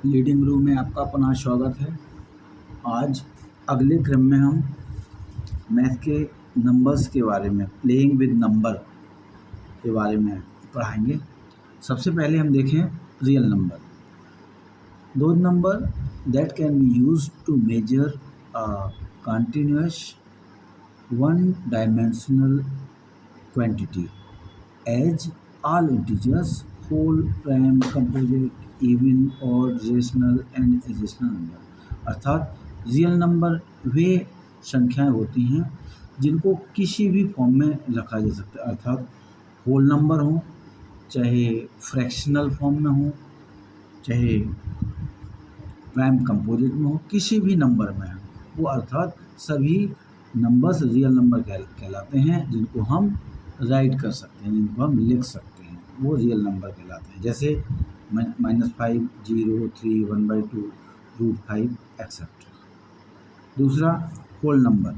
Reading room में आपका पुनः स्वागत है। आज अगले क्रम में हम मैथ के नंबर्स के बारे में, प्लेइंग विद नंबर के बारे में पढ़ाएंगे। सबसे पहले हम देखें रियल नंबर। दो number that can be used to measure a continuous one dimensional quantity as all integers, whole, prime, composite, even, odd, rational and irrational number. अर्थात रियल नंबर वे संख्याएं होती हैं जिनको किसी भी फॉर्म में रखा जा सकता है, अर्थात होल नंबर हो, चाहे फ्रैक्शनल फॉर्म में हो, चाहे प्राइम कंपोजिट में हो, किसी भी नंबर में हो वो, अर्थात सभी नंबर्स रियल नंबर कहलाते हैं, जिनको हम राइट कर सकते हैं, जिनको हम लिख सकते हैं, वो रियल नंबर कहलाते हैं। जैसे -5, 0, 3, 1/2, √5 एक्सेट्रा। दूसरा whole number.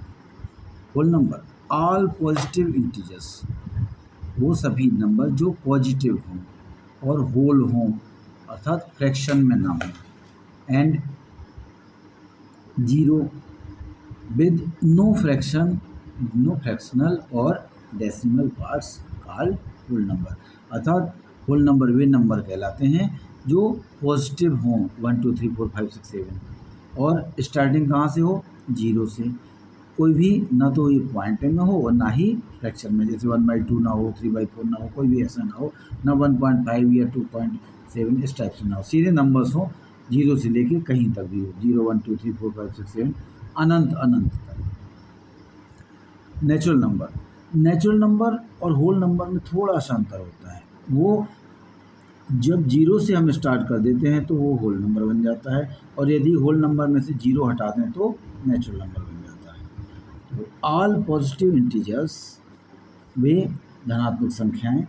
Whole number all positive integers, वो सभी नंबर जो पॉजिटिव हों और होल हों, अर्थात फ्रैक्शन में ना हो। And 0 with no fraction, no fractional और decimal parts called whole number. अर्थात होल नंबर वे नंबर कहलाते हैं जो पॉजिटिव हों, 1 2 3 4 5 6 7, और स्टार्टिंग कहाँ से हो, 0 से। कोई भी ना तो ये पॉइंट में हो और ना ही फ्रैक्शन में, जैसे 1/2 ना हो, 3/4 ना हो, कोई भी ऐसा ना हो, ना 1.5 या 2.7 इस टाइप से ना हो, सीधे नंबर्स हो, 0 से लेके कहीं तक भी हो, 0 1 2 3 4 5 6 7 अनंत अनंत तक। Natural number. नेचुरल नंबर और होल नंबर में थोड़ा सा अंतर होता है। वो जब 0 से हम स्टार्ट कर देते हैं तो वो होल नंबर बन जाता है, और यदि होल नंबर में से 0 हटा दें तो नेचुरल नंबर बन जाता है। तो ऑल पॉजिटिव इंटीजर्स, वे धनात्मक संख्याएं,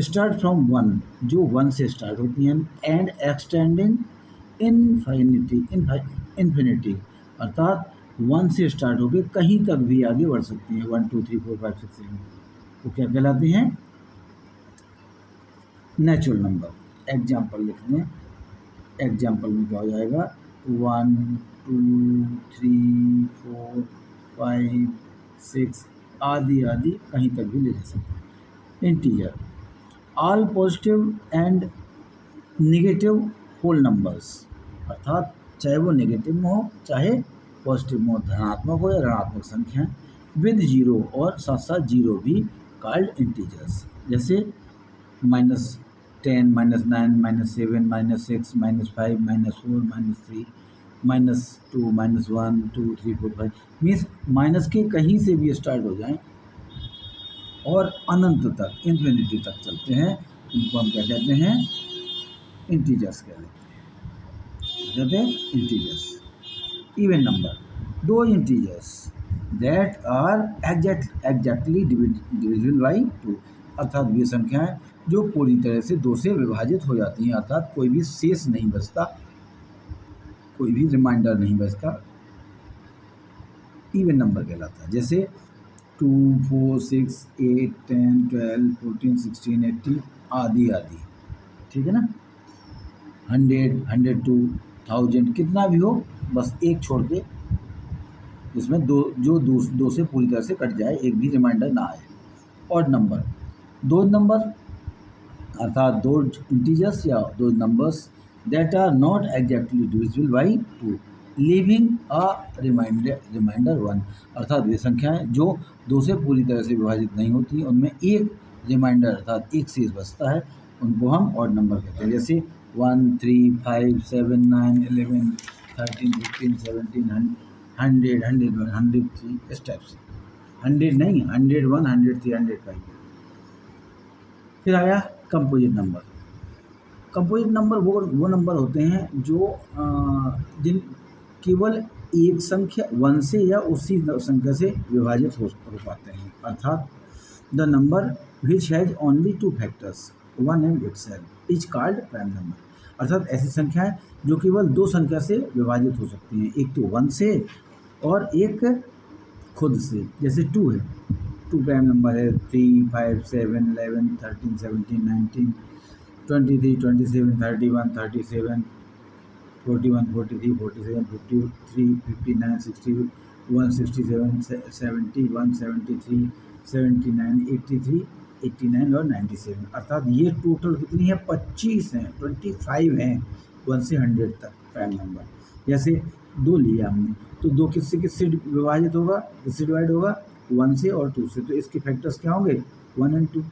स्टार्ट फ्रॉम 1, जो 1 से स्टार्ट होती हैं, एंड एक्सटेंडिंग इन्फिनिटी, अर्थात 1 से स्टार्ट होकर कहीं तक भी आगे बढ़ सकती हैं, 1 2 3 4 5 6 7, वो क्या कहलाते हैं, नेचुरल नंबर। एग्जाम्पल लिख लें। एग्जाम्पल में क्या हो जाएगा, 1 2 3 4 5 6 आदि आदि कहीं तक भी ले जा सकते हैं। Integer all positive and negative whole numbers, अर्थात चाहे वो नेगेटिव में हो चाहे पॉजिटिव में हो, धनात्मक हो या ऋणात्मक संख्या, विद 0 और साथ साथ 0 भी कॉल्ड इंटीजर्स। जैसे -10, -9, -7, -6, -5, -4, -3, -2, -1 2 3 4 5, मीन्स माइनस के कहीं से भी स्टार्ट हो जाएं और अनंत तक, इन्फिनिटी तक चलते हैं, इनको हम क्या कहते हैं, इंटीजर्स कहते हैं, इंटीजर्स। इवन नंबर, दो integers that are exactly divisible by 2, अर्थात वे संख्याएं जो पूरी तरह से 2 से विभाजित हो जाती हैं, अर्थात कोई भी शेष नहीं बचता, कोई भी रिमाइंडर नहीं बचता, इवन नंबर कहलाता है। जैसे 2 4 6 8 10 12 14 16 18 आदि आदि, ठीक है ना। 100 102 1000 कितना भी हो, बस एक छोड़ के, जिसमें दो से पूरी तरह से कट जाए, एक भी रिमाइंडर ना आए। ऑड नंबर, दो नंबर अर्थात दो इंटीजर्स या दो numbers that are not exactly divisible by 2 leaving a remainder 1, अर्थात वे संख्याएं जो 2 से पूरी तरह से विभाजित नहीं होती, उनमें एक रिमाइंडर अर्थात एक शेष बचता है, उनको हम ऑड नंबर कहते हैं। जैसे 1 3 5 7 9 11 13 15 17 100 101 103 इस टाइप से। 100 नहीं, 101 103 105। फिर आया कंपोजिट नंबर। कंपोजिट नंबर वो नंबर होते हैं जो जिन केवल एक संख्या 1 से या उसी संख्या से विभाजित हो पाते हैं, अर्थात the number which has only 2 factors 1 and itself is called prime number, अर्थात ऐसी संख्याएं जो केवल 2 संख्या से विभाजित हो सकती हैं, एक तो 1 से और एक खुद से। जैसे 2 है, 2 प्राइम नंबर है, 3 5 7 11 13 17 19 23 27 31 37 41, 43, 47, 53, 59, 60, 167, 70, 173, 79, 83, 89 और 97, अर्थात ये टोटल कितनी है, 25 हैं, 25 हैं 1 से 100 तक प्राइम नंबर। जैसे 2 लिया हमने, तो 2 किससे किससे विभाजित होगा, किससे डिवाइड होगा, 1 से और 2 से, तो इसके फैक्टर्स क्या होंगे, 1 एंड 2।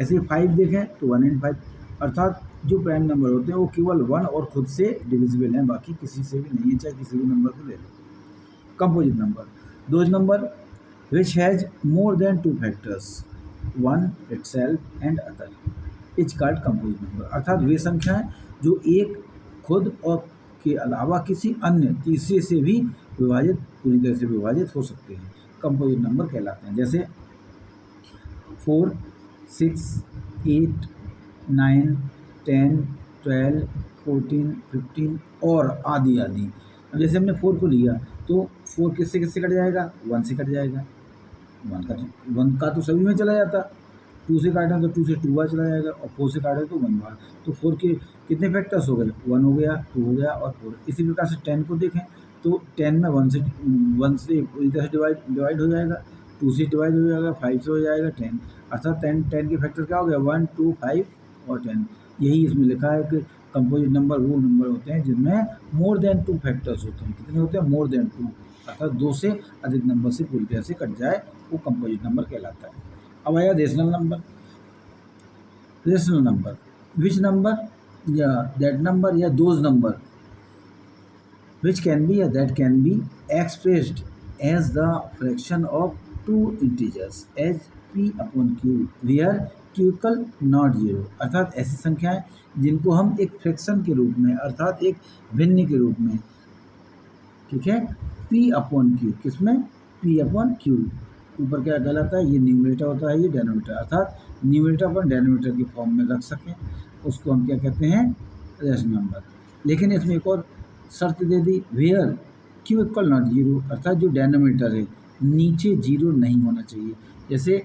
ऐसे 5 देखें तो 1 एंड 5, अर्थात जो प्राइम नंबर होते हैं वो केवल 1 और खुद से डिविजिबल हैं, बाकी किसी से भी नहीं है, चाहे किसी भी नंबर को ले लो। Composite number, those number which has more than 2 factors, 1 itself and other, is called composite number, अर्थात वे संख्याएं जो एक खुद और के अलावा किसी अन्य तीसरे से भी विभाजित, पूरी तरह से विभाजित हो सकते हैं, कंपोजिट नंबर कहलाते हैं। जैसे 4, 6, 8, 9, 10, 12, 14, 15 और आदि आदि। अब जैसे हमने 4 को लिया तो 4 किससे किससे कट जाएगा, 1 से कट जाएगा, 1 का तो सभी में चला जाता, 2 से काटा तो 2 से 2 बार चला जाएगा, और 4 से काटा तो 1 बार, तो 4 के कितने फैक्टर्स हो गए, 1 हो गया, 2 हो गया और 4। इसी प्रकार से 10 को देखें तो 10 में 1 से पूरी तरह से डिवाइड हो जाएगा, 2 से डिवाइड हो जाएगा, 5 से हो जाएगा 10, अर्थात 10 के फैक्टर क्या हो गया, 1, 2, 5 और 10। यही इसमें लिखा है कि कंपोजिट नंबर वो नंबर होते हैं जिनमें मोर देन 2 फैक्टर्स होते हैं। कितने होते हैं, मोर देन 2, अर्थात 2 से अधिक नंबर से पूरी तरह से कट जाए, वो कंपोजिट नंबर कहलाता है। अब आया rational number. Rational number, which number या दैट नंबर या those number which can be or that can be expressed as the fraction of 2 integers as p upon q where q equal not 0, अर्थात ऐसी संख्याएं जिनको हम एक fraction के रूप में, अर्थात एक भिन्न के रूप में, ठीक है, p अपॉन q, किसमें, p अपॉन q, ऊपर क्या कहलाता है, ये न्यूमरेटर होता है, ये डेनोमिनेटर, अर्थात न्यूमरेटर पर डेनोमिनेटर की फॉर्म में रख सकें, उसको हम क्या कहते हैं, रेशनल नंबर। लेकिन इसमें एक और शर्त दे दी, वेयर क्यू इक्वल नॉट 0, अर्थात जो डेनोमिनेटर है नीचे 0 नहीं होना चाहिए। जैसे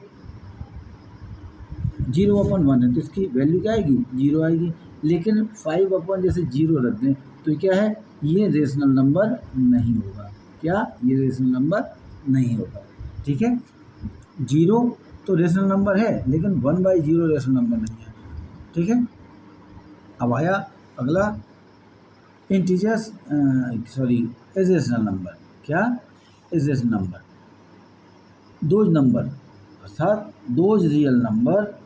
0/1 है तो इसकी वैल्यू क्या आएगी, 0 आएगी, लेकिन 5 जैसे 0 रख दें तो क्या है, ये रेशनल नंबर नहीं होगा, क्या, ये रेशनल नंबर नहीं होगा, ठीक है। 0 तो रेशनल नंबर है, लेकिन 1/0 रेशनल नंबर नहीं है, ठीक है। अब आया अगला इंटीजर्स, इज रेशनल नंबर, क्या, is rational number, those number, अर्थात those real number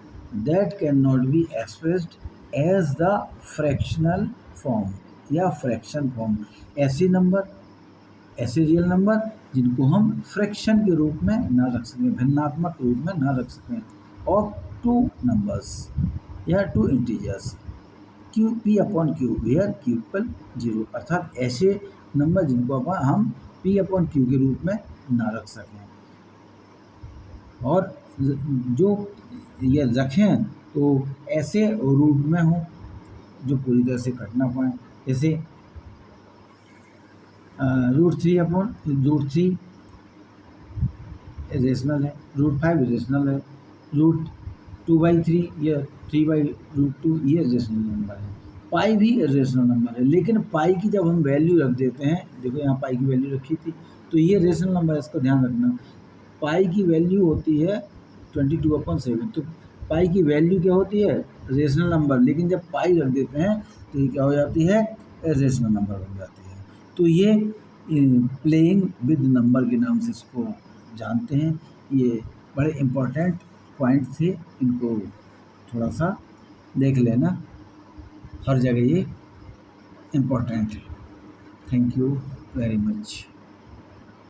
that can not be expressed as the fractional form या फ्रैक्शन फॉर्म, ऐसे नंबर, ऐसे रियल नंबर जिनको हम फ्रैक्शन के रूप में ना रख सकें, भिन्नात्मक रूप में ना रख सकें, और 2 नंबर्स या 2 integers q p upon q where q equal 0, अर्थात ऐसे नंबर जिनको हम पी अपॉन क्यू के रूप में ना रख सकें, और जो ये रखें तो ऐसे रूप में हो जो पूरी तरह से कट ना पाए। जैसे √3 रेशनल है, √5 रेशनल है, √2/3 या 3/√2 ये रेशनल नंबर है, पाई भी रेशनल नंबर है, लेकिन पाई की जब हम वैल्यू रख देते हैं, देखो यहाँ पाई की वैल्यू रखी थी तो ये रेशनल नंबर है, इसका ध्यान रखना, पाई की वैल्यू होती है 22/7, तो पाई की वैल्यू क्या होती है, रेशनल नंबर, लेकिन जब पाई रख देते हैं तो ये क्या हो जाती है, रेशनल नंबर बन जाती है। तो ये प्लेइंग विद नंबर के नाम से इसको जानते हैं। ये बड़े इम्पोर्टेंट पॉइंट थे, इनको थोड़ा सा देख लेना, हर जगह ये इम्पोर्टेंट है। Thank you very much.